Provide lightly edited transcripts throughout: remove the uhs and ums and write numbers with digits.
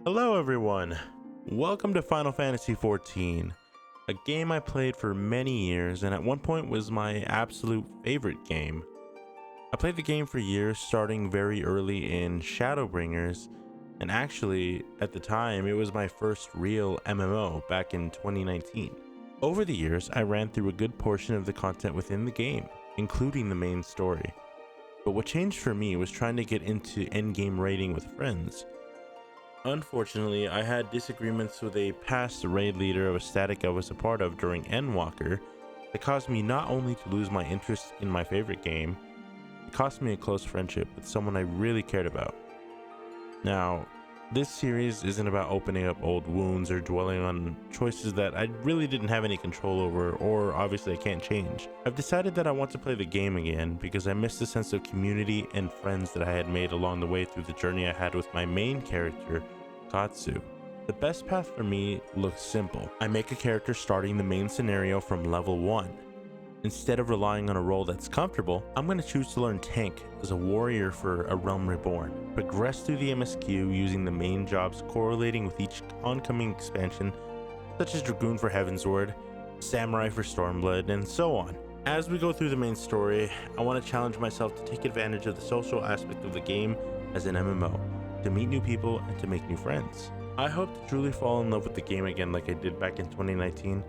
Hello everyone, welcome to Final Fantasy XIV, a game I played for many years and at one point was my absolute favorite game. I played the game for years, starting very early in Shadowbringers, and actually at the time it was my first real MMO back in 2019. Over the years I ran through a good portion of the content within the game, including the main story. But what changed for me was trying to get into endgame raiding with friends. Unfortunately, I had disagreements with a past raid leader of a static I was a part of during Endwalker that caused me not only to lose my interest in my favorite game, it cost me a close friendship with someone I really cared about. Now, this series isn't about opening up old wounds or dwelling on choices that I really didn't have any control over or obviously I can't change. I've decided that I want to play the game again because I miss the sense of community and friends that I had made along the way through the journey I had with my main character, Katsu. The best path for me looks simple. I make a character starting the main scenario from level 1. Instead of relying on a role that's comfortable, I'm going to choose to learn tank as a warrior for A Realm Reborn. Progress through the MSQ using the main jobs correlating with each oncoming expansion, such as Dragoon for Heavensward, Samurai for Stormblood, and so on. As we go through the main story, I want to challenge myself to take advantage of the social aspect of the game as an MMO, to meet new people and to make new friends. I hope to truly fall in love with the game again like I did back in 2019,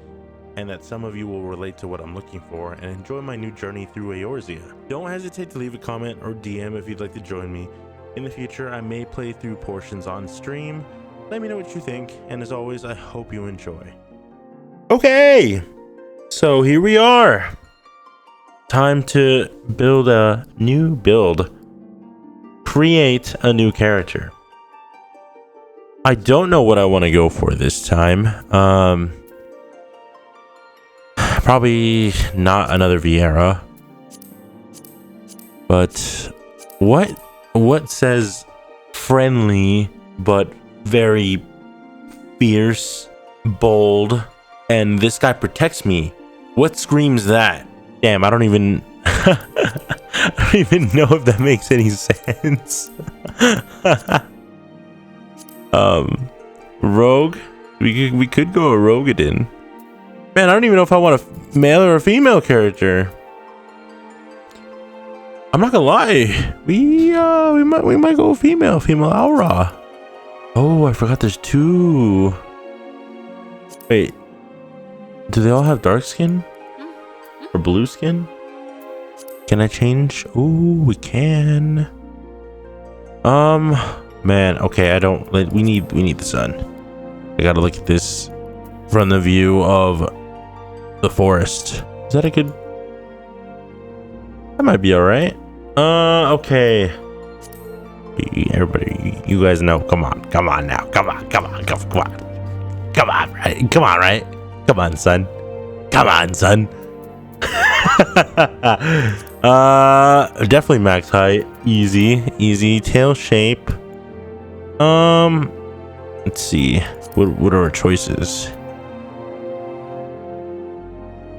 and that some of you will relate to what I'm looking for and enjoy my new journey through Eorzea. Don't hesitate to leave a comment or DM if you'd like to join me. In the future, I may play through portions on stream. Let me know what you think, and as always, I hope you enjoy. Okay, so here we are. Time to build a new build. Create a new character. I don't know what I want to go for this time. Probably not another Vieira. But what says friendly but very fierce, bold, and this guy protects me? What screams that? Damn, I don't even I don't even know if that makes any sense. Rogue? We could go a Rogadin. Man, I don't even know if I want a male or a female character. I'm not gonna lie. We might go female aura. Oh, I forgot there's two. Wait. Do they all have dark skin? Or blue skin? Can I change? Ooh, we can. Man, okay, I don't like we need the sun. I gotta look at this from the view of the forest. Is that a good? That might be all right. Okay. Everybody, you guys know. Come on now. Come on, right? Come on, right? Come on, son. Come on, son. Definitely max height. Easy. Tail shape. Let's see. What are our choices?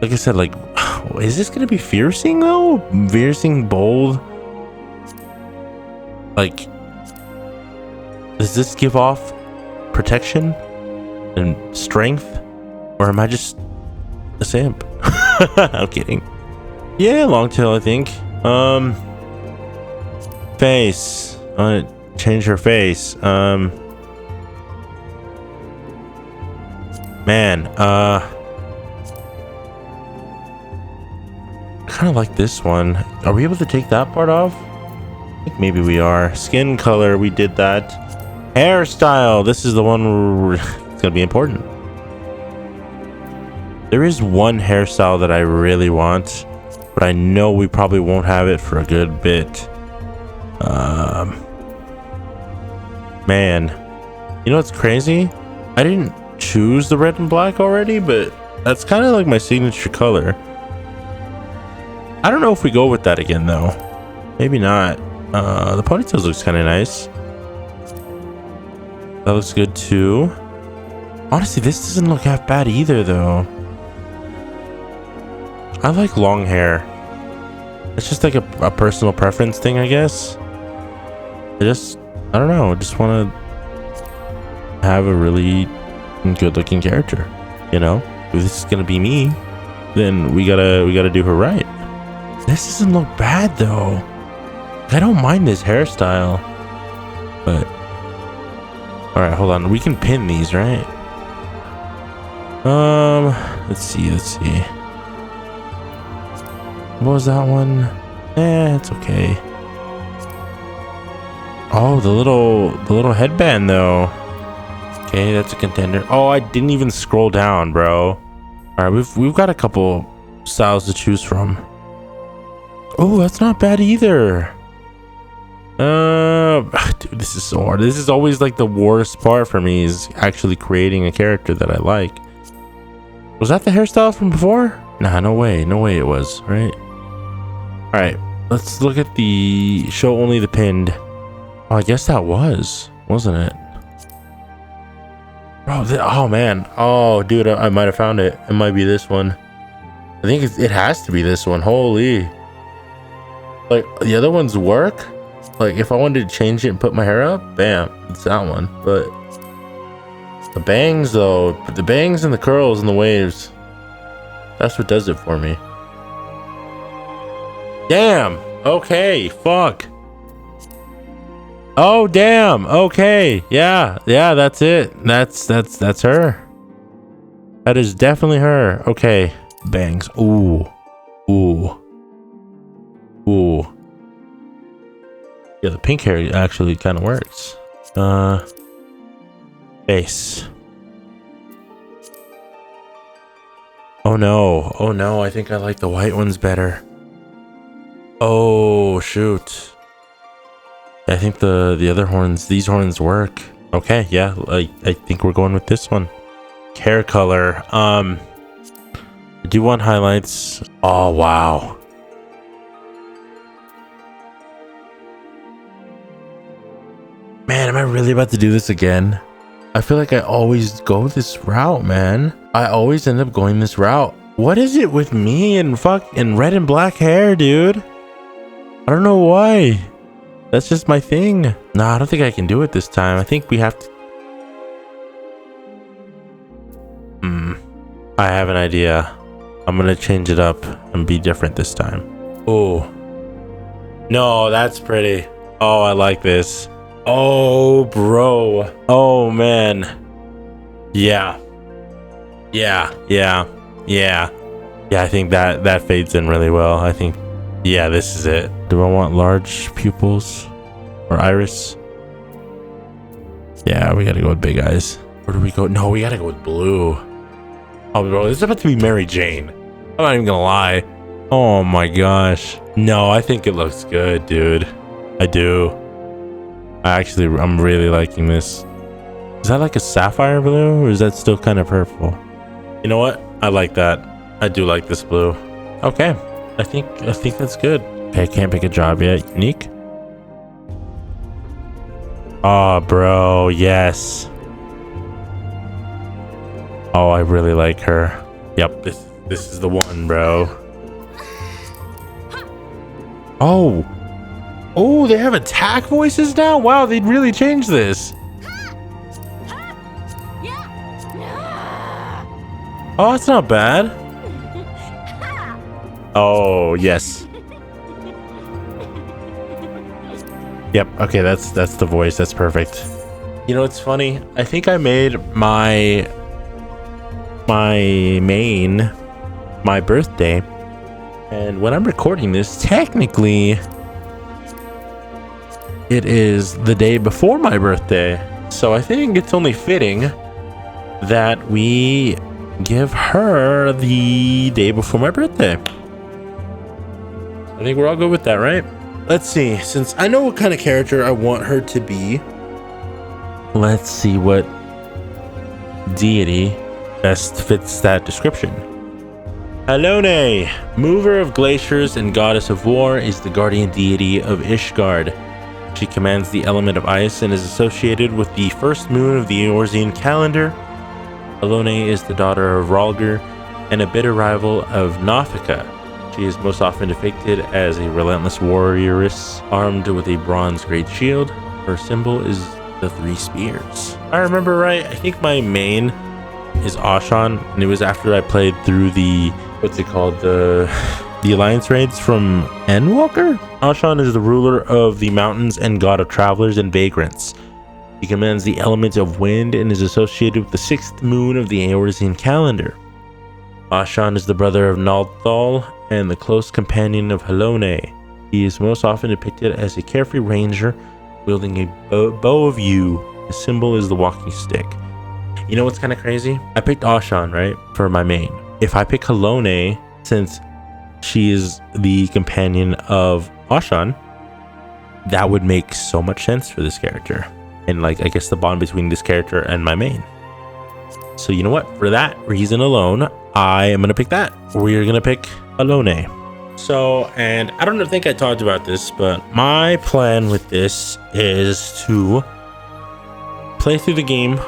Like I said, like, is this gonna be fiercing though? Fiercing, bold. Like, does this give off protection and strength, or am I just a simp? I'm kidding. Yeah, long tail, I think. Face. I want to change her face. Man, I kind of like this one. Are we able to take that part off? I think maybe we are. Skin color, we did that. Hairstyle, this is the one where it's gonna be important. There is one hairstyle that I really want, but I know we probably won't have it for a good bit. Man, you know what's crazy? I didn't choose the red and black already, but that's kind of like my signature color. I don't know if we go with that again though. Maybe not. The ponytails looks kind of nice. That looks good too. Honestly, this doesn't look half bad either though. I like long hair. It's just like a personal preference thing, I guess. I don't know. I just want to have a really good looking character. You know, if this is gonna be me, then we gotta do her right. This doesn't look bad though. I don't mind this hairstyle, but all right, hold on. We can pin these, right? Let's see. What was that one? It's okay. Oh, the little headband though. Okay, that's a contender. Oh, I didn't even scroll down, bro. All right, we've got a couple styles to choose from. Oh, that's not bad either. Dude, this is so hard. This is always like the worst part for me, is actually creating a character that I like. Was that the hairstyle from before? Nah, no way it was, right? All right, let's look at the show only the pinned. Oh, I guess that wasn't it? Bro, oh man. Oh, dude, I might have found it. It might be this one. I think it has to be this one. Holy. Like, the other ones work? Like, if I wanted to change it and put my hair up, bam, it's that one. But the bangs, though, the bangs and the curls and the waves, that's what does it for me. Damn. Okay. Fuck. Oh, damn. Okay. Yeah. That's it. That's her. That is definitely her. Okay. Bangs. Ooh. Yeah, the pink hair actually kind of works. Face. Oh no, I think I like the white ones better. Oh shoot. I think the other horns, these horns work. Okay, yeah, I think we're going with this one. Hair color. I do want highlights. Oh wow. Man, am I really about to do this again? I feel like I always go this route, man. I always end up going this route. What is it with me and red and black hair, dude? I don't know why. That's just my thing. Nah, I don't think I can do it this time. I think we have to... I have an idea. I'm gonna change it up and be different this time. Oh. No, that's pretty. Oh, I like this. Oh, bro. Oh, man. Yeah, I think that fades in really well. I think, yeah, this is it. Do I want large pupils or iris? Yeah, we gotta go with big eyes. Where do we go? No, we gotta go with blue. Oh, bro, this is about to be Mary Jane. I'm not even gonna lie. Oh my gosh. No, I think it looks good, dude. I do. I'm really liking this. Is that like a sapphire blue, or is that still kind of purple? You know what? I like that. I do like this blue. Okay, I think that's good. Okay, I can't pick a job yet. Unique. Oh, bro, yes. Oh, I really like her. Yep, this is the one, bro. Oh, they have attack voices now? Wow, they'd really changed this. Oh, that's not bad. Oh, yes. Yep, okay, that's the voice. That's perfect. You know, it's funny. I think I made my main my birthday. And when I'm recording this, technically it is the day before my birthday. So I think it's only fitting that we give her the day before my birthday. I think we're all good with that, right? Let's see. Since I know what kind of character I want her to be, let's see what deity best fits that description. Halone, mover of glaciers and goddess of war, is the guardian deity of Ishgard. She commands the element of ice and is associated with the first moon of the Eorzean calendar. Halone is the daughter of Rhalgr and a bitter rival of Nafika. She is most often depicted as a relentless warrioress armed with a bronze great shield. Her symbol is the three spears. If I remember right, I think my main is Ashan, and it was after I played through the, what's it called, the Alliance raids from Endwalker. Ashan is the ruler of the mountains and god of travelers and vagrants. He commands the element of wind and is associated with the sixth moon of the Eorzean calendar. Ashan is the brother of Naldthal and the close companion of Halone. He is most often depicted as a carefree ranger wielding a bow of yew. His symbol is the walking stick. You know what's kind of crazy? I picked Ashan, right, for my main. If I pick Halone, since she is the companion of Ashan, that would make so much sense for this character. And like, I guess the bond between this character and my main. So you know what? For that reason alone, I am going to pick that. We're going to pick Halone. So, and I don't think I talked about this, but my plan with this is to play through the game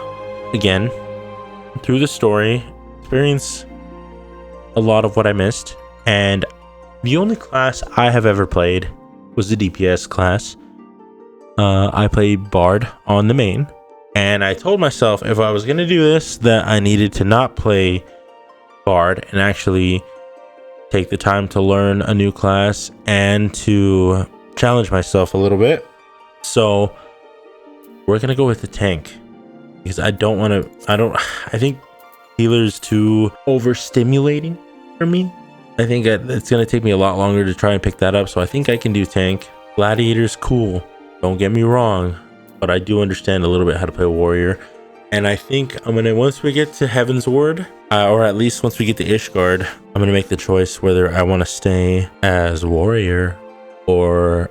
again, through the story, experience a lot of what I missed. And the only class I have ever played was the DPS class. I played Bard on the main, and I told myself if I was going to do this that I needed to not play Bard and actually take the time to learn a new class and to challenge myself a little bit. So we're going to go with the tank because I think healer's too overstimulating for me. I think it's going to take me a lot longer to try and pick that up. So I think I can do tank. Gladiator's cool. Don't get me wrong, but I do understand a little bit how to play warrior. And I think I'm going to, once we get to Heaven's Ward, or at least once we get to Ishgard, I'm going to make the choice whether I want to stay as warrior or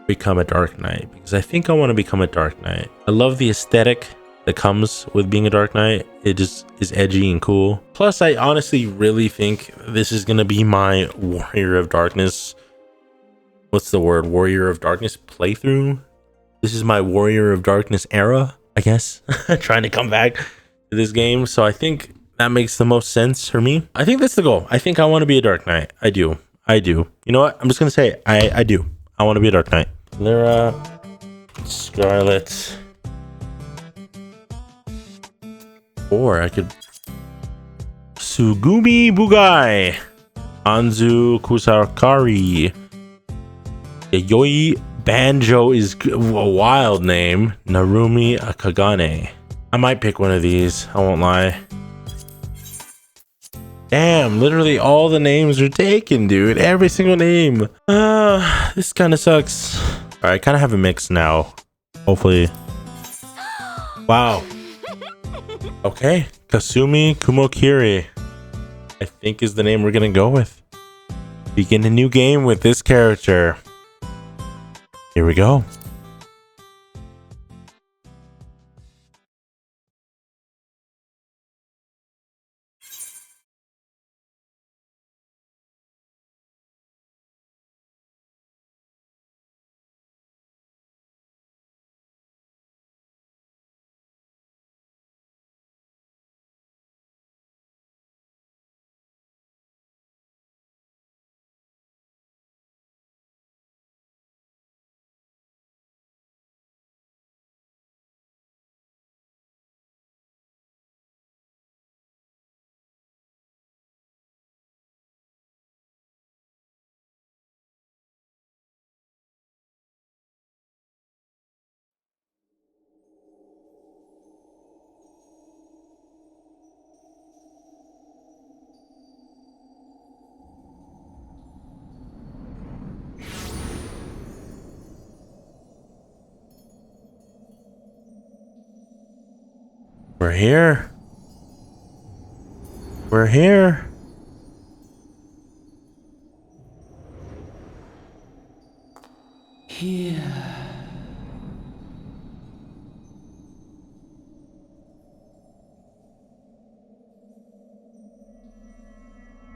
become a Dark Knight. Because I think I want to become a Dark Knight. I love the aesthetic that comes with being a Dark Knight. It just is edgy and cool. Plus, I honestly really think this is going to be my Warrior of Darkness. What's the word? Warrior of Darkness playthrough. This is my Warrior of Darkness era, I guess. Trying to come back to this game. So I think that makes the most sense for me. I think that's the goal. I think I want to be a Dark Knight. I do. You know what? I'm just going to say it. I do. I want to be a Dark Knight. Lyra, Scarlet. Or I could Sugumi Bugai, Anzu Kusarkari, Yayoi Banjo is a wild name, Narumi Akagane. I might pick one of these, I won't lie. Damn, literally all the names are taken, dude. Every single name. This kind of sucks. All right, I kind of have a mix now. Hopefully. Wow. Okay, Kasumi Kumokiri, I think is the name we're gonna go with. Begin a new game with this character. Here we go. We're here. We're here. Here.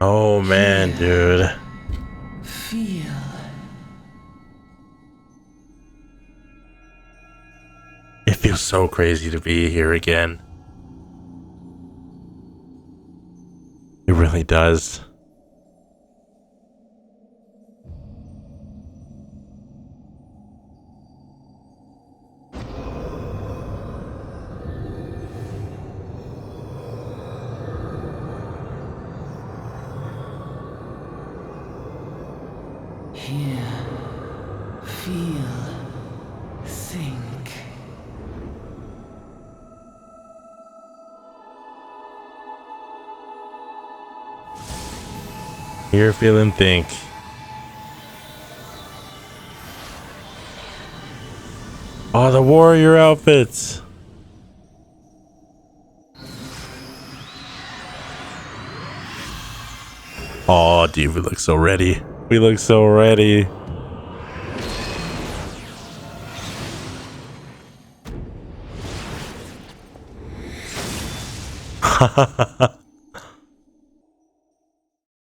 Oh man, dude. Feel. It feels so crazy to be here again. It really does. Hear, feel, think. Hear, feel, and think. Oh, the warrior outfits. Oh, dude, we look so ready. We look so ready.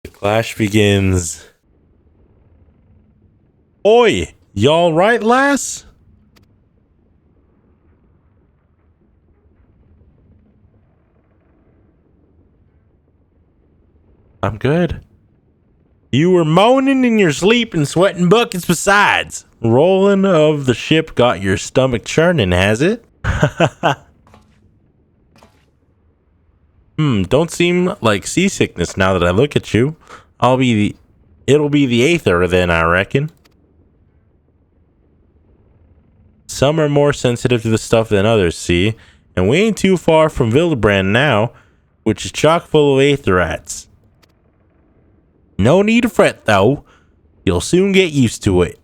The clash begins. Oi, y'all right, lass? I'm good. You were moaning in your sleep and sweating buckets besides. Rolling of the ship got your stomach churning, has it? Don't seem like seasickness now that I look at you. It'll be the Aether then, I reckon. Some are more sensitive to the stuff than others, see? And we ain't too far from Vildebrand now, which is chock full of Aetherites. No need to fret, though. You'll soon get used to it.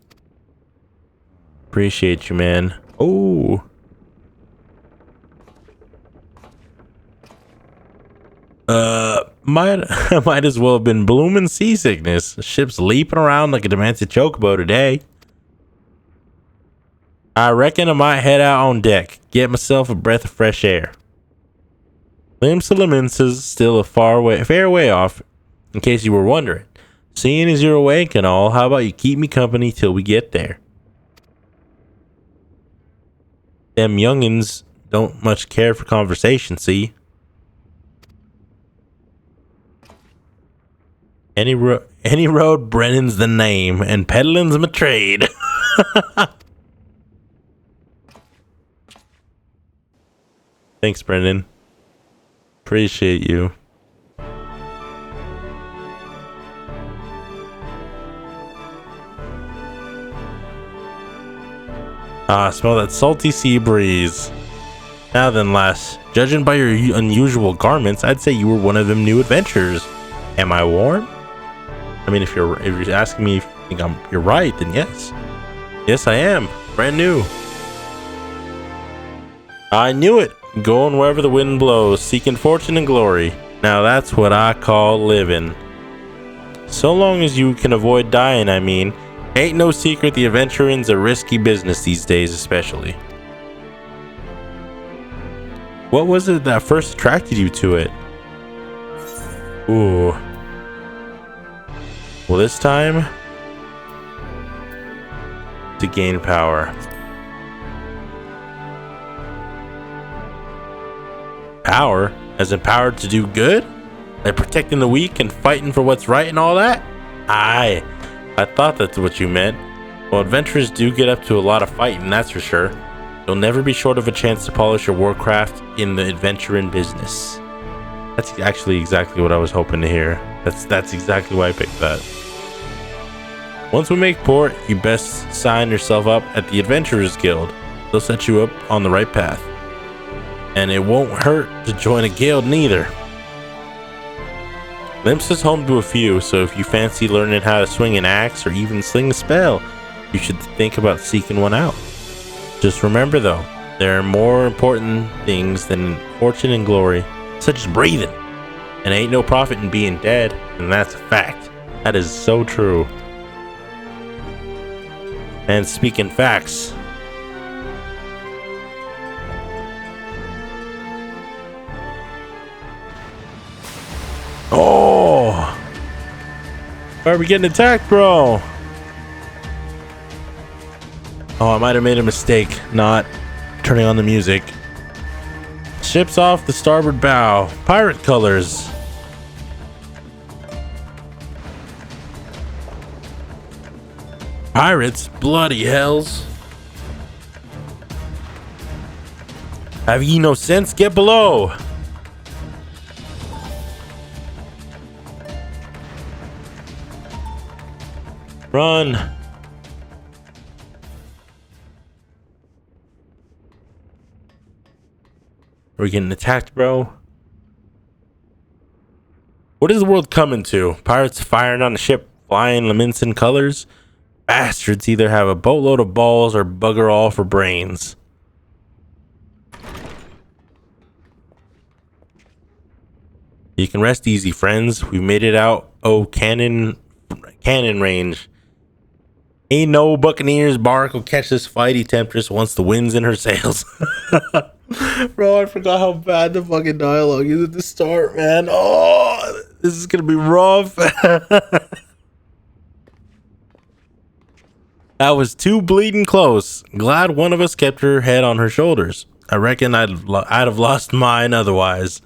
Appreciate you, man. Oh. Might as well have been blooming seasickness. The ship's leaping around like a demented chocobo today. I reckon I might head out on deck, get myself a breath of fresh air. Lim Sulemans is still a fair way off, in case you were wondering. Seeing as you're awake and all, how about you keep me company till we get there? Them youngins don't much care for conversation, see? Any road, Brennan's the name, and peddling's my trade. Thanks, Brendan. Appreciate you. Ah, smell that salty sea breeze. Now then, lass, judging by your unusual garments, I'd say you were one of them new adventurers. Am I warm? I mean, if you're asking me if you think you're right, then yes. Yes, I am. Brand new. I knew it. Going wherever the wind blows, seeking fortune and glory. Now that's what I call living. So long as you can avoid dying, I mean. Ain't no secret the adventuring's a risky business these days, especially. What was it that first attracted you to it? Ooh. Well, this time, to gain power. Power? As empowered to do good? Like protecting the weak and fighting for what's right and all that? Aye, I thought that's what you meant. Well, adventurers do get up to a lot of fighting, that's for sure. You'll never be short of a chance to polish your warcraft in the adventuring business. That's actually exactly what I was hoping to hear. That's exactly why I picked that. Once we make port, you best sign yourself up at the Adventurers Guild. They'll set you up on the right path. And it won't hurt to join a guild neither. Limps is home to a few, so if you fancy learning how to swing an axe or even sling a spell, you should think about seeking one out. Just remember though, there are more important things than fortune and glory, such as breathing. And ain't no profit in being dead, and that's a fact. That is so true. And speaking facts, oh, why are we getting attacked, bro? Oh, I might have made a mistake not turning on the music. Ship's off the starboard bow. Pirate colors. Pirates? Bloody hells. Have ye no sense? Get below. Run. We're getting attacked, bro. What is the world coming to? Pirates firing on a ship, flying Leminson colors? Bastards either have a boatload of balls or bugger all for brains. You can rest easy, friends. We made it out. Oh, cannon range. Ain't no Buccaneers bark will catch this fighty temptress once the wind's in her sails. Bro, I forgot how bad the fucking dialogue is at the start, man. Oh, this is gonna be rough. That was too bleeding close. Glad one of us kept her head on her shoulders. I reckon I'd have lost mine otherwise.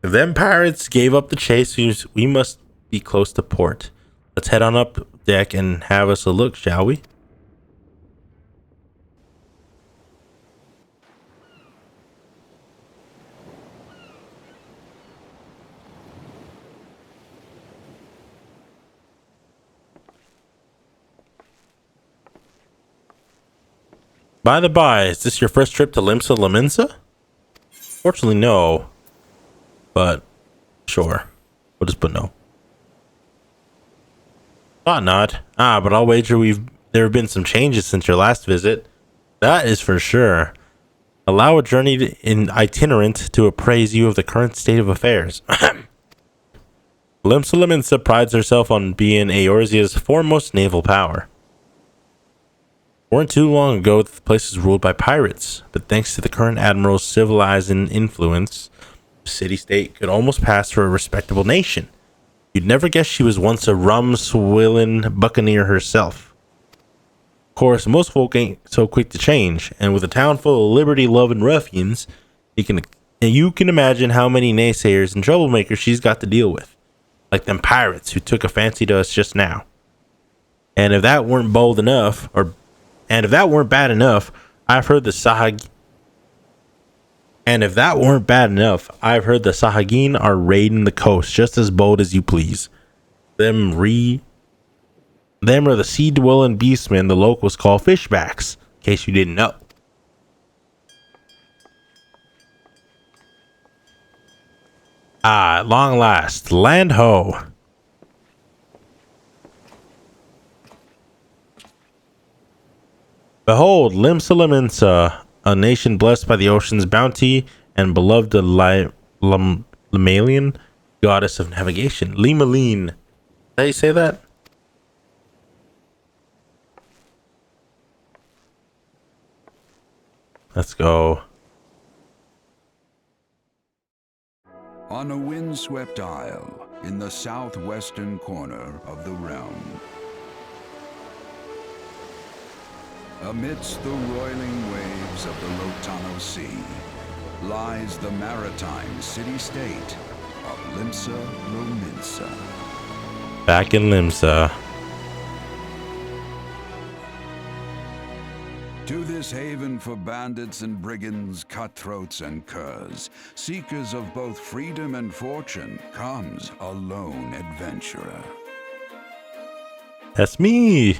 If them pirates gave up the chase, we must be close to port. Let's head on up deck and have us a look, shall we? By the by, is this your first trip to Limsa Laminsa? Fortunately, no. But, sure. We'll just put no. Thought not. But I'll wager there have been some changes since your last visit. That is for sure. Allow a journey in itinerant to appraise you of the current state of affairs. Limsa Laminsa prides herself on being Eorzea's foremost naval power. Weren't too long ago the place was ruled by pirates, but thanks to the current admiral's civilizing influence, the city-state could almost pass for a respectable nation. You'd never guess she was once a rum-swilling buccaneer herself. Of course, most folk ain't so quick to change, and with a town full of liberty-loving ruffians, you can imagine how many naysayers and troublemakers she's got to deal with, like them pirates who took a fancy to us just now. And if that weren't bad enough, I've heard the Sahagin are raiding the coast just as bold as you please. Them are the sea-dwelling beastmen the locals call fishbacks, in case you didn't know. At long last, land ho! Behold, Limsa Laminsa, a nation blessed by the ocean's bounty and beloved the Lemalian goddess of navigation. Limaline. How you say that? Let's go. On a windswept isle in the southwestern corner of the realm, amidst the roiling waves of the Lotano Sea, lies the maritime city-state of Limsa Lominsa. Back in Limsa. To this haven for bandits and brigands, cutthroats and curs, seekers of both freedom and fortune, comes a lone adventurer. That's me.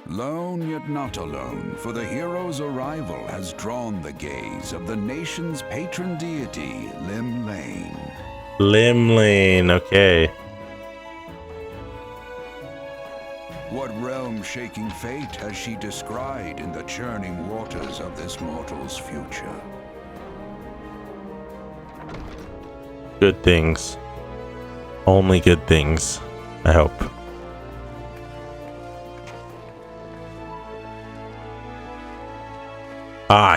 Lone yet not alone, for the hero's arrival has drawn the gaze of the nation's patron deity, Limlane. Limlane, okay. What realm-shaking fate has she descried in the churning waters of this mortal's future? Good things. Only good things, I hope.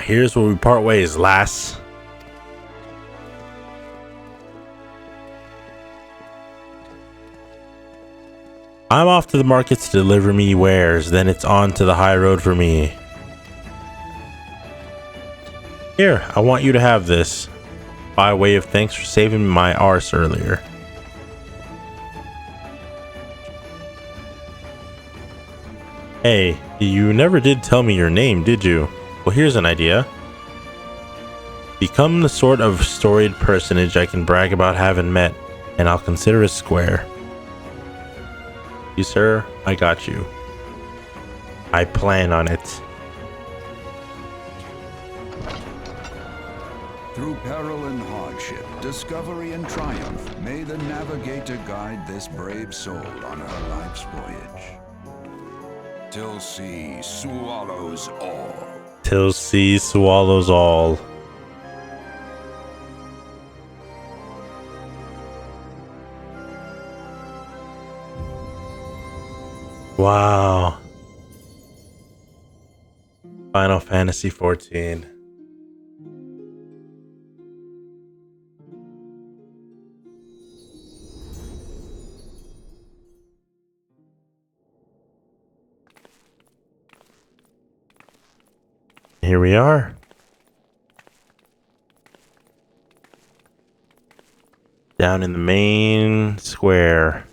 Here's where we part ways, lass. I'm off to the markets to deliver me wares, then it's on to the high road for me. Here, I want you to have this, by way of thanks for saving my arse earlier. Hey, you never did tell me your name, did you? Well, here's an idea. Do Become the sort of storied personage I can brag about having met, and I'll consider it square. You, sir, I got you. I plan on it. Through peril and hardship, discovery and triumph, may the navigator guide this brave soul on her life's voyage. Till sea swallows all. Till sea swallows all. Wow. Final Fantasy XIV. Here we are. Down in the main square.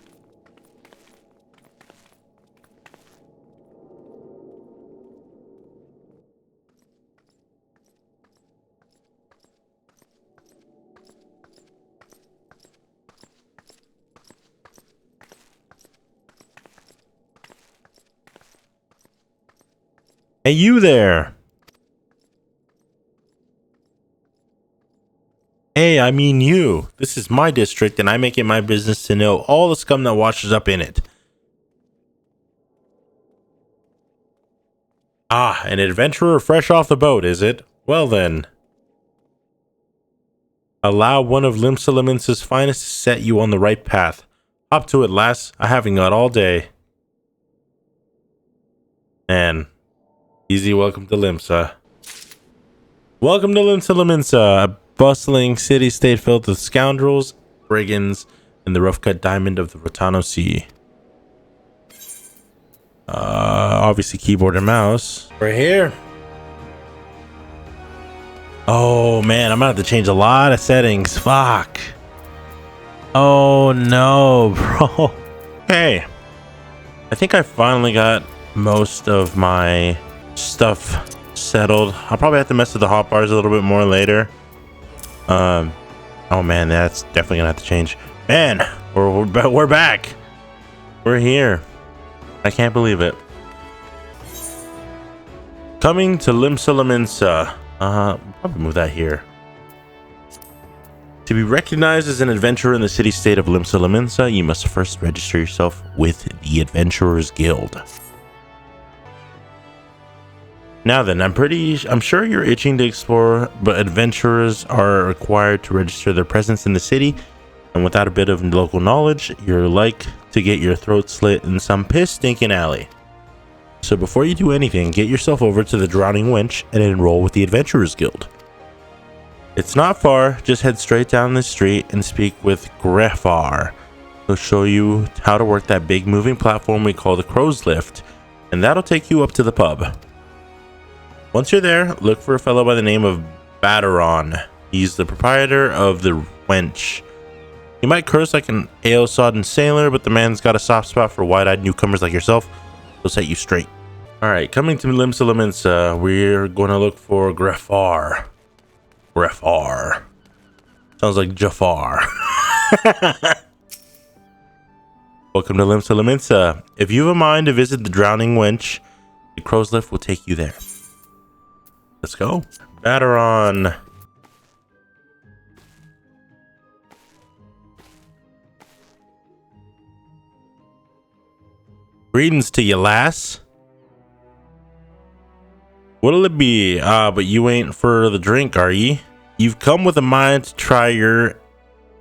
Hey, you there. Hey, I mean you. This is my district, and I make it my business to know all the scum that washes up in it. Ah, an adventurer fresh off the boat, is it? Well then. Allow one of Limsa finest to set you on the right path. Hop to it, lass. I haven't got all day. Man. Easy welcome to Limsa. Welcome to Limsa, a bustling city-state filled with scoundrels, brigands, and the rough-cut diamond of the Rotano Sea. Obviously keyboard and mouse. We're here. Oh man, I'm gonna have to change a lot of settings. Fuck. Oh no, bro. Hey, I think I finally got most of my stuff settled. I'll probably have to mess with the hotbars a little bit more later. Oh man, that's definitely gonna have to change. Man, we're back. We're here. I can't believe it. Coming to Limsa. Probably move that here. To be recognized as an adventurer in the city-state of Limsa, you must first register yourself with the Adventurers Guild. Now then, I'm sure you're itching to explore, but adventurers are required to register their presence in the city, and without a bit of local knowledge, you're like to get your throat slit in some piss-stinking alley. So before you do anything, get yourself over to the Drowning Wench and enroll with the Adventurers Guild. It's not far, just head straight down the street and speak with Grefar. He'll show you how to work that big moving platform we call the Crow's Lift, and that'll take you up to the pub. Once you're there, look for a fellow by the name of Baderon. He's the proprietor of the Wench. He might curse like an ale-sodden sailor, but the man's got a soft spot for wide-eyed newcomers like yourself. He'll set you straight. Alright, coming to Limsa, we're going to look for Grefar. Grefar. Sounds like Jafar. Welcome to Limsa. If you have a mind to visit the Drowning Wench, the Crow's Lift will take you there. Let's go. Baderon. Greetings to you, lass. What'll it be? But you ain't for the drink, are ye? You've come with a mind to try your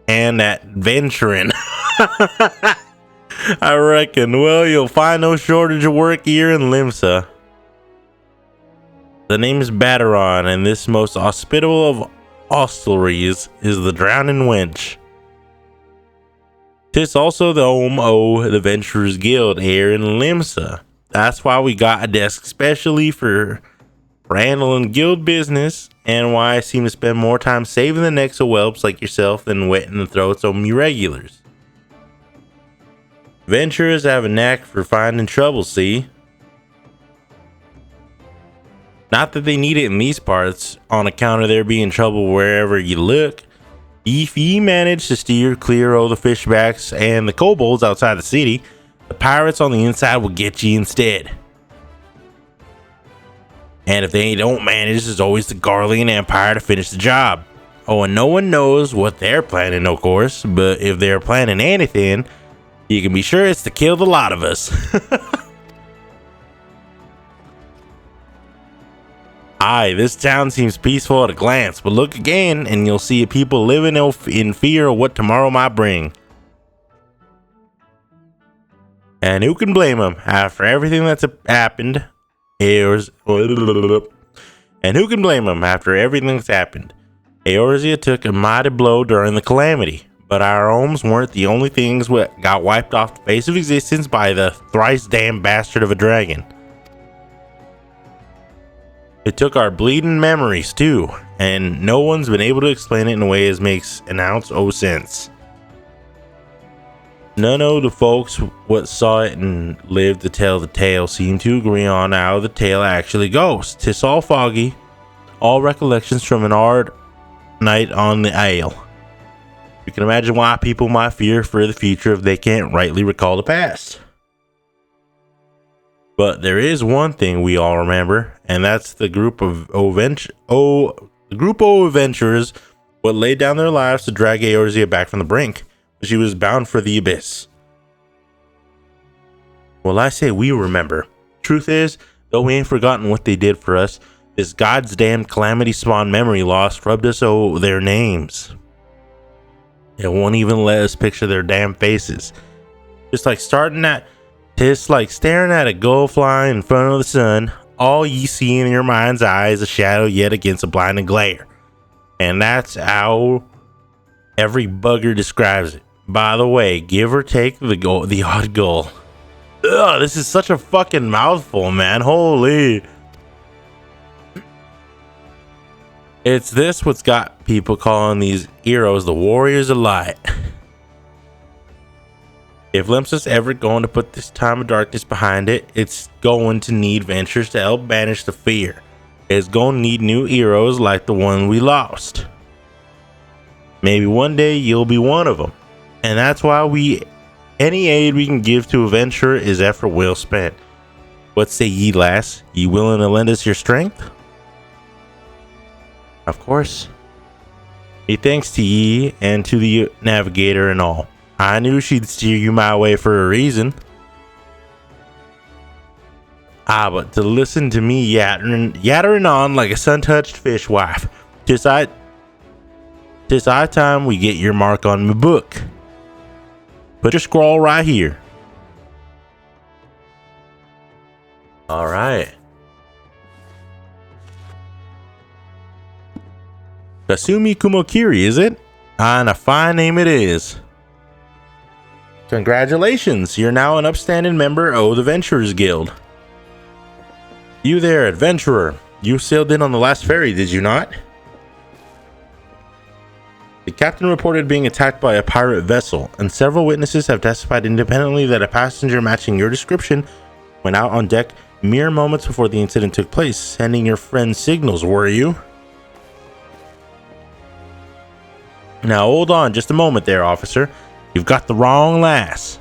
hand at venturing. I reckon. Well, you'll find no shortage of work here in Limsa. The name is Baderon, and this most hospitable of hostelries is the Drowning Wench. 'Tis also the home of the Adventurers Guild here in Limsa. That's why we got a desk specially for handling guild business, and why I seem to spend more time saving the necks of whelps like yourself than wetting the throats of me regulars. Adventurers have a knack for finding trouble, see? Not that they need it in these parts, on account of there being trouble wherever you look. If ye manage to steer clear of the fishbacks and the kobolds outside the city, the pirates on the inside will get you instead. And if they don't manage, there's always the Garlean Empire to finish the job. Oh, and no one knows what they're planning, of course, but if they're planning anything, you can be sure it's to kill the lot of us. Aye, this town seems peaceful at a glance, but look again and you'll see people living in fear of what tomorrow might bring. And who can blame them after everything that's happened? And who can blame them after everything that's happened? Eorzea took a mighty blow during the calamity, but our homes weren't the only things that got wiped off the face of existence by the thrice damned bastard of a dragon. It took our bleeding memories too, and no one's been able to explain it in a way that makes an ounce of sense. None of the folks what saw it and lived to tell the tale seem to agree on how the tale actually goes. 'Tis all foggy, all recollections from an hard night on the ale. You can imagine why people might fear for the future if they can't rightly recall the past. But there is one thing we all remember, and that's the group of adventurers what laid down their lives to drag Eorzea back from the brink. She was bound for the abyss. Well, I say we remember. Truth is, though we ain't forgotten what they did for us, this God's damned calamity spawn memory loss rubbed us their names. It won't even let us picture their damn faces. Just like staring at a gull flying in front of the sun, all ye see in your mind's eye is a shadow yet against a blinding glare. And that's how every bugger describes it. By the way, give or take the odd gull. Ugh, this is such a fucking mouthful, man. Holy. It's this what's got people calling these heroes the warriors of light. If Limsa's ever going to put this time of darkness behind it, it's going to need ventures to help banish the fear. It's going to need new heroes like the one we lost. Maybe one day you'll be one of them. And that's why any aid we can give to a venturer is effort well spent. What say ye, lass? Ye willing to lend us your strength? Of course. Me thanks to ye and to the navigator and all. I knew she'd steer you my way for a reason. But to listen to me yattering on like a sun-touched fishwife. 'Tis high time we get your mark on my book. Put your scroll right here. All right. Kasumi Kumokiri, is it? And a fine name it is. Congratulations, you're now an upstanding member of the Venturers Guild. You there, adventurer. You sailed in on the last ferry, did you not? The captain reported being attacked by a pirate vessel, and several witnesses have testified independently that a passenger matching your description went out on deck mere moments before the incident took place, sending your friend signals, were you? Now hold on just a moment there, officer. You've got the wrong lass.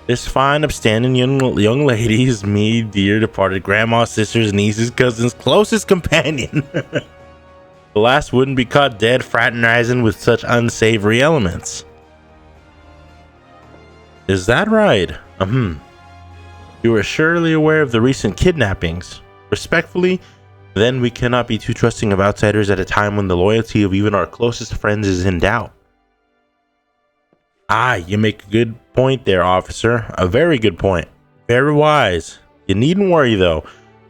This fine, upstanding young lady is me, dear departed grandma, sisters, nieces, cousins, closest companion. The lass wouldn't be caught dead fraternizing with such unsavory elements. Is that right? You are surely aware of the recent kidnappings. Respectfully, then we cannot be too trusting of outsiders at a time when the loyalty of even our closest friends is in doubt. You make a good point there, officer. A very good point. Very wise. You needn't worry, though.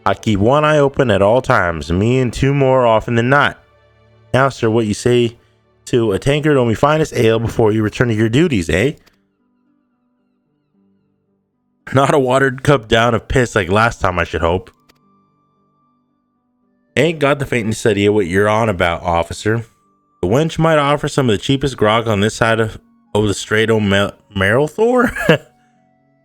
I keep one eye open at all times, me and two more often than not. Now, sir, what you say to a tankard on my finest ale before you return to your duties, eh? Not a watered cup down of piss like last time, I should hope. Ain't got the faintest idea what you're on about, officer. The wench might offer some of the cheapest grog on this side of the Strait o' Marylthor.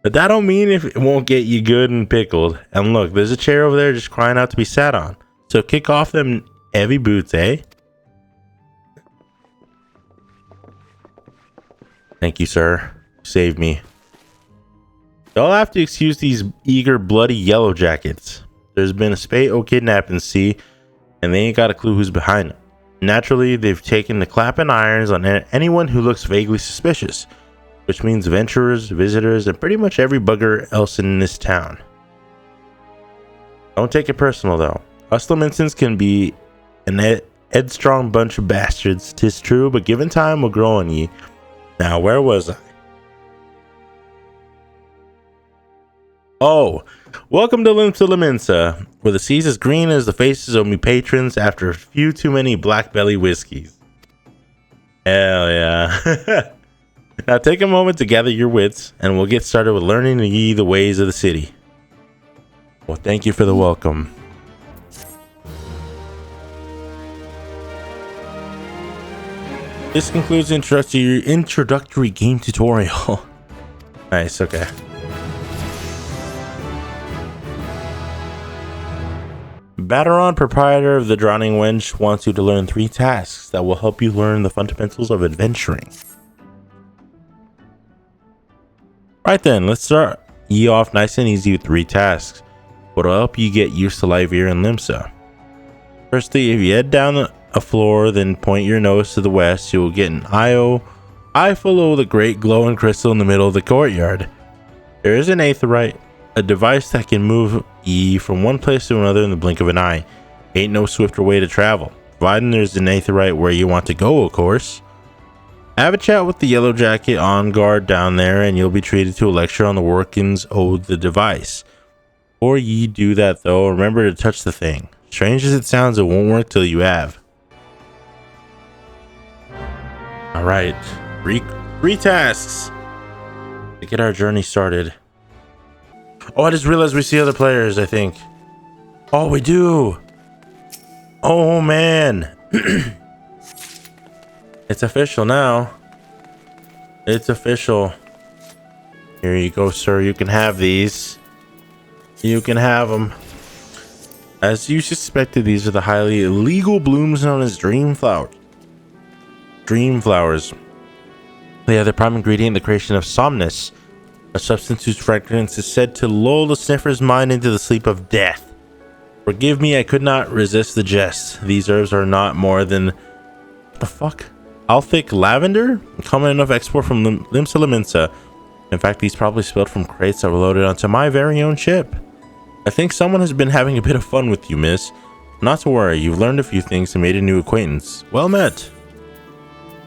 But that don't mean if it won't get you good and pickled. And look, there's a chair over there just crying out to be sat on. So kick off them heavy boots, eh? Thank you, sir. Saved me. Y'all have to excuse these eager, bloody yellow jackets. There's been a spate kidnapping, see, and they ain't got a clue who's behind it. Naturally, they've taken the clapping irons on anyone who looks vaguely suspicious, which means adventurers, visitors, and pretty much every bugger else in this town. Don't take it personal, though. Us Laminsons can be an headstrong bunch of bastards, 'tis true, but given time will grow on ye. Now, where was I? Oh, welcome to Laminsa, where the sea's as green as the faces of me patrons after a few too many black belly whiskeys. Hell yeah. Now take a moment to gather your wits, and we'll get started with learning ye the ways of the city. Well, thank you for the welcome. This concludes the introductory game tutorial. Nice, okay. Bateron, proprietor of the Drowning Wench, wants you to learn 3 tasks that will help you learn the fundamentals of adventuring. Right then, let's start ye off nice and easy with 3 tasks, what'll help you get used to life here in Limsa. Firstly, if you head down a floor, then point your nose to the west, you will get an eye full of the great glowing crystal in the middle of the courtyard. There is an aetherite, a device that can move ye from one place to another in the blink of an eye. Ain't no swifter way to travel, providing there's an aetherite where you want to go, of course. Have a chat with the yellow jacket on guard down there, and you'll be treated to a lecture on the workings of the device. Before ye do that though, remember to touch the thing. Strange as it sounds, it won't work till you have. Alright, 3 tasks to get our journey started. Oh, I just realized we see other players, I think. Oh, we do. Oh, man. It's official now. It's official. Here you go, sir. You can have these. You can have them. As you suspected, these are the highly illegal blooms known as dream flowers. Dream flowers. They are the prime ingredient in the creation of somnus, a substance whose fragrance is said to lull the sniffer's mind into the sleep of death. Forgive me, I could not resist the jest. These herbs are not more than... the fuck? Althic lavender? Common enough export from Limsa Laminsa. In fact, these probably spilled from crates that were loaded onto my very own ship. I think someone has been having a bit of fun with you, miss. Not to worry, you've learned a few things and made a new acquaintance. Well met.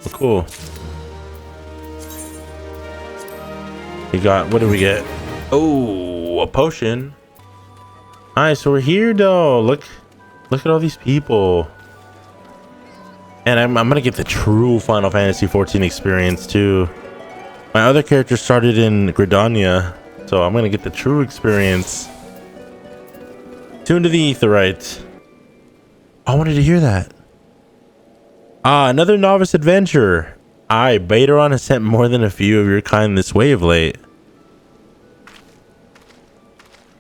Well, cool. We got, what do we get? Oh, a potion. Nice, so we're here though. Look at all these people. And I'm gonna get the true Final Fantasy XIV experience too. My other character started in Gridania, so I'm gonna get the true experience. Tune to the Aetherite. I wanted to hear that. Ah, another novice adventurer. Aye, Bateron has sent more than a few of your kind this way of late.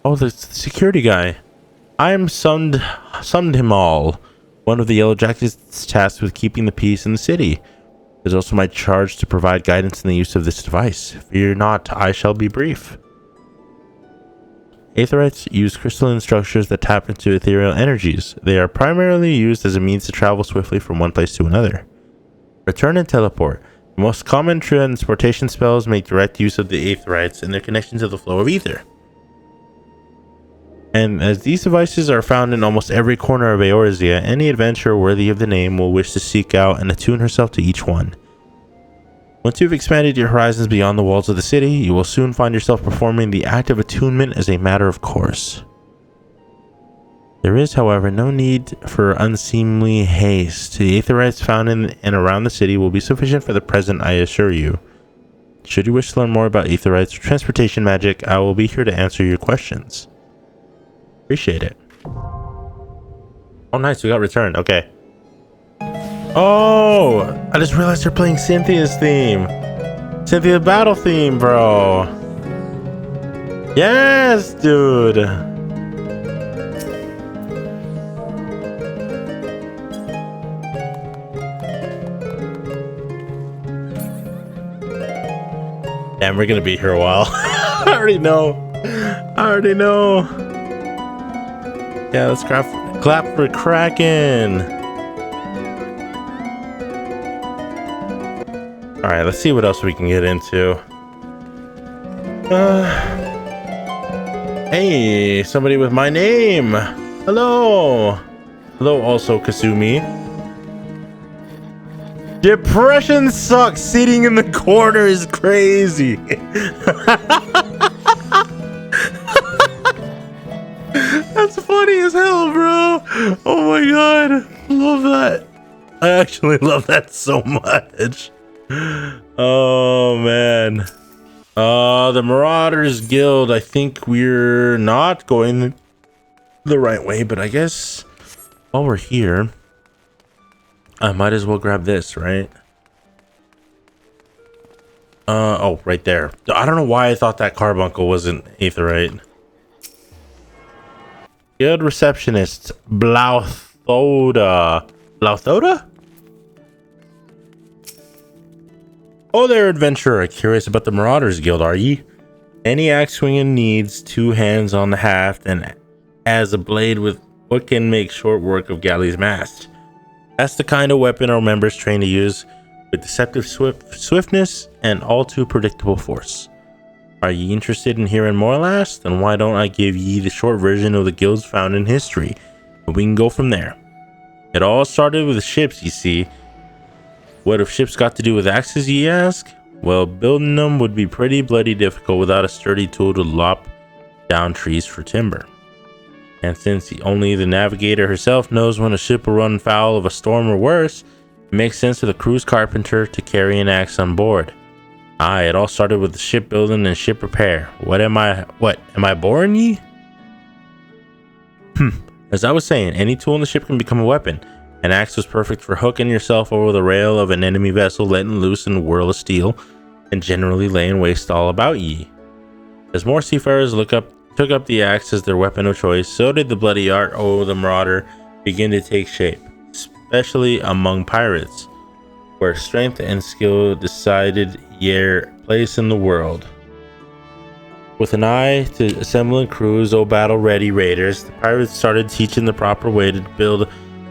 Oh, the security guy. I am summed him all. One of the Yellow Jackets tasked with keeping the peace in the city. It is also my charge to provide guidance in the use of this device. Fear not, I shall be brief. Aetherites use crystalline structures that tap into ethereal energies. They are primarily used as a means to travel swiftly from one place to another. Return and teleport. The most common transportation spells make direct use of the Aetherites and their connection to the flow of ether. And as these devices are found in almost every corner of Eorzea, any adventurer worthy of the name will wish to seek out and attune herself to each one. Once you've expanded your horizons beyond the walls of the city, you will soon find yourself performing the act of attunement as a matter of course. There is, however, no need for unseemly haste. The Aetherites found in and around the city will be sufficient for the present, I assure you. Should you wish to learn more about Aetherites or transportation magic, I will be here to answer your questions. Appreciate it. Oh, nice. We got returned. Okay. Oh, I just realized they're playing Cynthia's theme. Cynthia's battle theme, bro. Yes, dude. Damn, we're gonna be here a while. I already know. Yeah, let's clap for Kraken. All right, let's see what else we can get into. Hey, somebody with my name. Hello. Hello, also Kasumi. Depression sucks. Sitting in the corner is crazy. That's funny as hell, bro. Oh my god. Love that. I actually love that so much. Oh man. The Marauders Guild. I think we're not going the right way, but I guess while we're here, I might as well grab this, right? Oh, right there. I don't know why I thought that carbuncle wasn't aetherite. Guild receptionist, Blauthoda. Blauthoda? Oh there, adventurer. Curious about the Marauders Guild, are ye? Any axe swinging needs 2 hands on the haft and as a blade with what can make short work of galley's mast. That's the kind of weapon our members train to use with deceptive swiftness and all too predictable force. Are ye interested in hearing more, lass? Then why don't I give ye the short version of the guilds found in history, and we can go from there. It all started with ships, you see. What have ships got to do with axes, ye ask? Well, building them would be pretty bloody difficult without a sturdy tool to lop down trees for timber. And since only the navigator herself knows when a ship will run foul of a storm or worse, it makes sense for the crew's carpenter to carry an axe on board. Aye, it all started with the shipbuilding and ship repair. What, am I boring ye? As I was saying, any tool in the ship can become a weapon. An axe was perfect for hooking yourself over the rail of an enemy vessel, letting loose in a whirl of steel, and generally laying waste all about ye. As more seafarers took up the axe as their weapon of choice, so did the bloody art of the marauder begin to take shape, especially among pirates, where strength and skill decided their place in the world. With an eye to assembling crews of battle-ready raiders, the pirates started teaching the proper way to build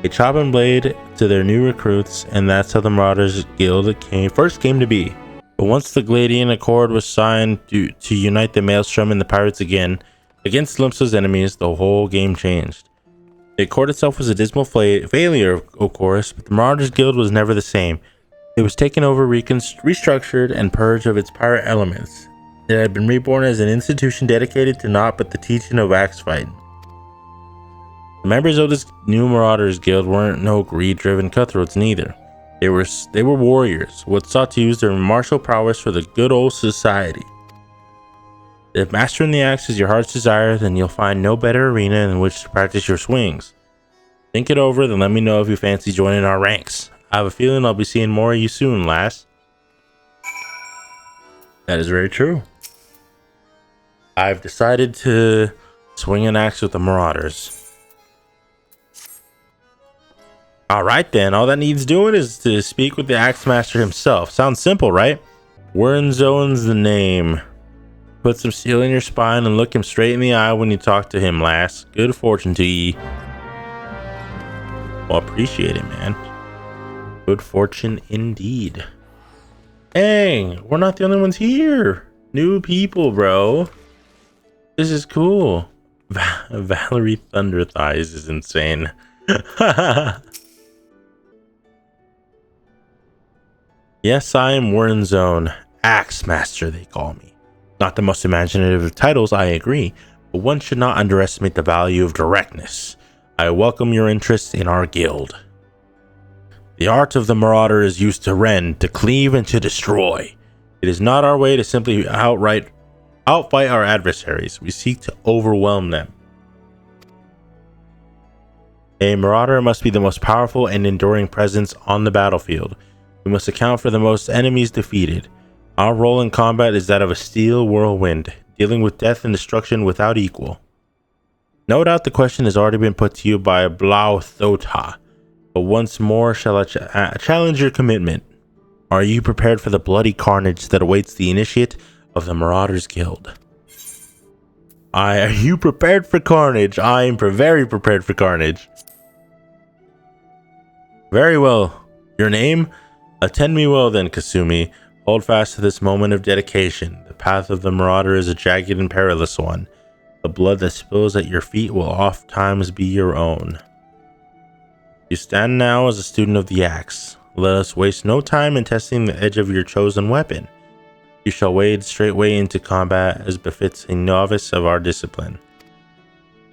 a chopping blade to their new recruits, and that's how the Marauders Guild first came to be. But once the Gladian Accord was signed to unite the Maelstrom and the pirates again against Limpso's enemies, the whole game changed. The Accord itself was a dismal failure, of course, but the Marauders Guild was never the same. It was taken over, restructured, and purged of its pirate elements. It had been reborn as an institution dedicated to naught but the teaching of axe fighting. The members of this new Marauders Guild weren't no greed-driven cutthroats neither. They were warriors, what sought to use their martial prowess for the good old society. If mastering the axe is your heart's desire, then you'll find no better arena in which to practice your swings. Think it over, then let me know if you fancy joining our ranks. I have a feeling I'll be seeing more of you soon, lass. That is very true. I've decided to swing an axe with the Marauders. Alright then, all that needs doing is to speak with the Axe Master himself. Sounds simple, right? Wernzone's the name. Put some steel in your spine and look him straight in the eye when you talk to him, lass. Good fortune to ye. Well, appreciate it, man. Good fortune indeed. Dang, we're not the only ones here. New people, bro. This is cool. Valerie Thunder Thighs is insane. Yes, I am Wernzone. Axe Master, they call me. Not the most imaginative of titles, I agree, but one should not underestimate the value of directness. I welcome your interest in our guild. The art of the Marauder is used to rend, to cleave, and to destroy. It is not our way to simply outfight our adversaries. We seek to overwhelm them. A Marauder must be the most powerful and enduring presence on the battlefield. We must account for the most enemies defeated. Our role in combat is that of a steel whirlwind, dealing with death and destruction without equal. No doubt the question has already been put to you by Blau Thota, but once more shall I challenge your commitment. Are you prepared for the bloody carnage that awaits the initiate of the Marauders Guild? Are you prepared for carnage? I am very prepared for carnage. Very well. Your name? Attend me well then, Kasumi. Hold fast to this moment of dedication. The path of the Marauder is a jagged and perilous one. The blood that spills at your feet will oft times be your own. You stand now as a student of the axe. Let us waste no time in testing the edge of your chosen weapon. You shall wade straightway into combat as befits a novice of our discipline.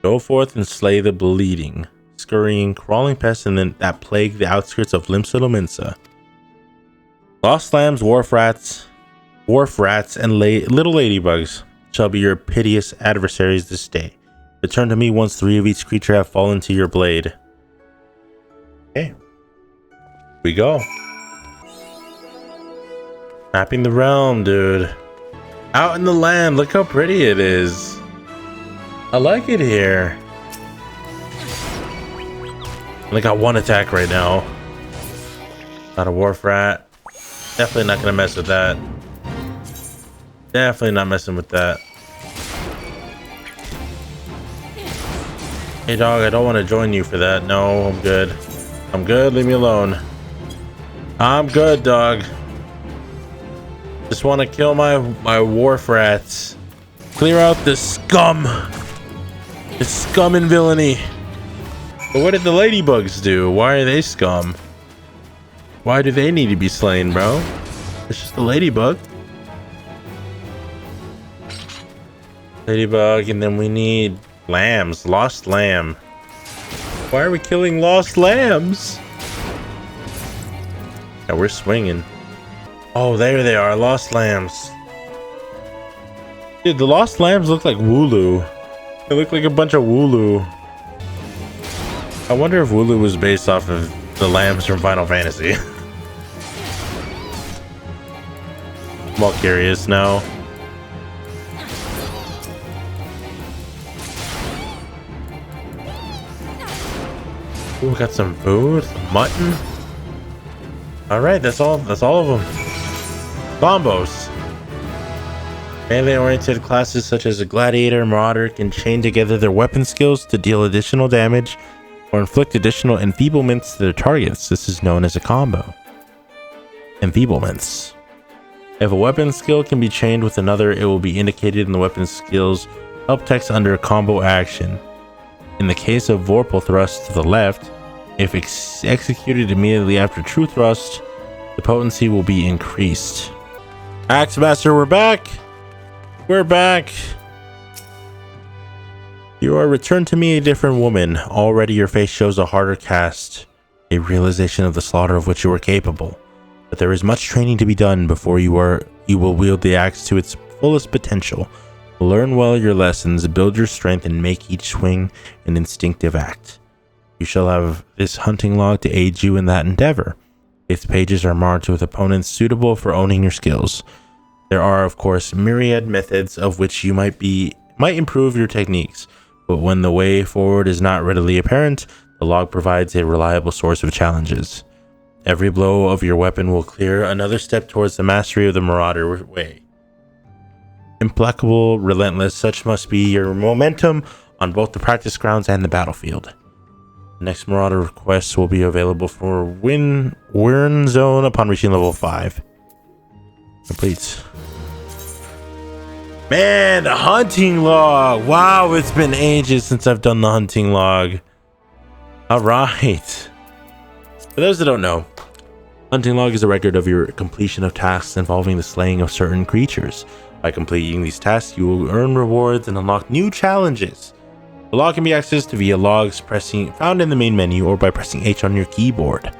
Go forth and slay the bleeding, scurrying, crawling pests that plague the outskirts of Limsa. Lost lambs, wharf rats, and little ladybugs shall be your piteous adversaries this day. Return to me once 3 of each creature have fallen to your blade. Okay. We go. Mapping the realm, dude. Out in the land, look how pretty it is. I like it here. Only got 1 attack right now. Not a wharf rat. Definitely not gonna mess with that. Definitely not messing with that. Hey dog, I don't want to join you for that. No, I'm good. I'm good, leave me alone. I'm good, dog. Just want to kill my wharf rats. Clear out the scum. The scum and villainy. But what did the ladybugs do? Why are they scum? Why do they need to be slain, bro? It's just a ladybug. Ladybug, and then we need lambs. Lost lamb. Why are we killing lost lambs? Yeah, we're swinging. Oh, there they are. Lost lambs. Dude, the lost lambs look like Wooloo. They look like a bunch of Wooloo. I wonder if Wooloo was based off of the lambs from Final Fantasy. I'm all curious now. Ooh, got some food, some mutton. All right, that's all of them. Combos. Melee-oriented classes such as a gladiator and marauder can chain together their weapon skills to deal additional damage or inflict additional enfeeblements to their targets. This is known as a combo. Enfeeblements. If a weapon skill can be chained with another, it will be indicated in the weapon skill's help text under a combo action. In the case of Vorpal Thrust to the left, if executed immediately after True Thrust, the potency will be increased. Axe Master, we're back! We're back! You are returned to me a different woman. Already your face shows a harder cast, a realization of the slaughter of which you are capable. But there is much training to be done before you will wield the axe to its fullest potential. Learn well your lessons, build your strength, and make each swing an instinctive act. You shall have this hunting log to aid you in that endeavor. Its pages are marked with opponents suitable for owning your skills. There are, of course, myriad methods of which you might improve your techniques, but when the way forward is not readily apparent, the log provides a reliable source of challenges. Every blow of your weapon will clear another step towards the mastery of the Marauder way. Implacable, relentless, such must be your momentum on both the practice grounds and the battlefield. The next Marauder quests will be available for Wyrn Zone upon reaching level 5. Complete. Man, the hunting log! Wow, it's been ages since I've done the hunting log. Alright. For those that don't know, hunting log is a record of your completion of tasks involving the slaying of certain creatures. By completing these tasks, you will earn rewards and unlock new challenges. The log can be accessed via logs found in the main menu or by pressing H on your keyboard.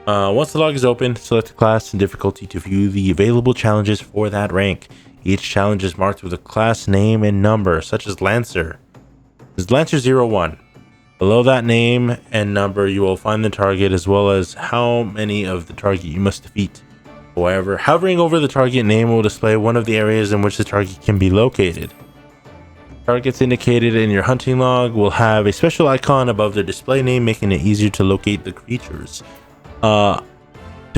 Once the log is open, select a class and difficulty to view the available challenges for that rank. Each challenge is marked with a class name and number, such as Lancer. This is Lancer 01. Below that name and number, you will find the target as well as how many of the target you must defeat. However, hovering over the target name will display one of the areas in which the target can be located. Targets indicated in your hunting log will have a special icon above their display name, making it easier to locate the creatures. To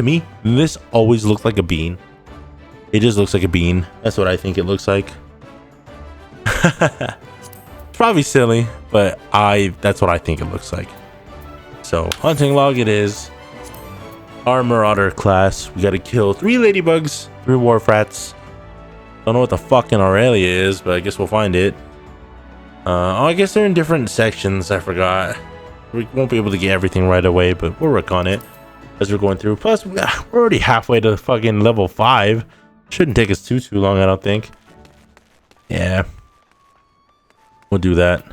me, this always looks like a bean. It just looks like a bean. That's what I think it looks like. It's probably silly, but that's what I think it looks like. So, hunting log it is. Our Marauder class. We gotta kill 3 ladybugs, 3 warfrats. Don't know what the fuck an Aurelia is, but I guess we'll find it. I guess they're in different sections. I forgot. We won't be able to get everything right away, but we'll work on it as we're going through. Plus, we're already halfway to fucking level 5. Shouldn't take us too long, I don't think. Yeah. We'll do that.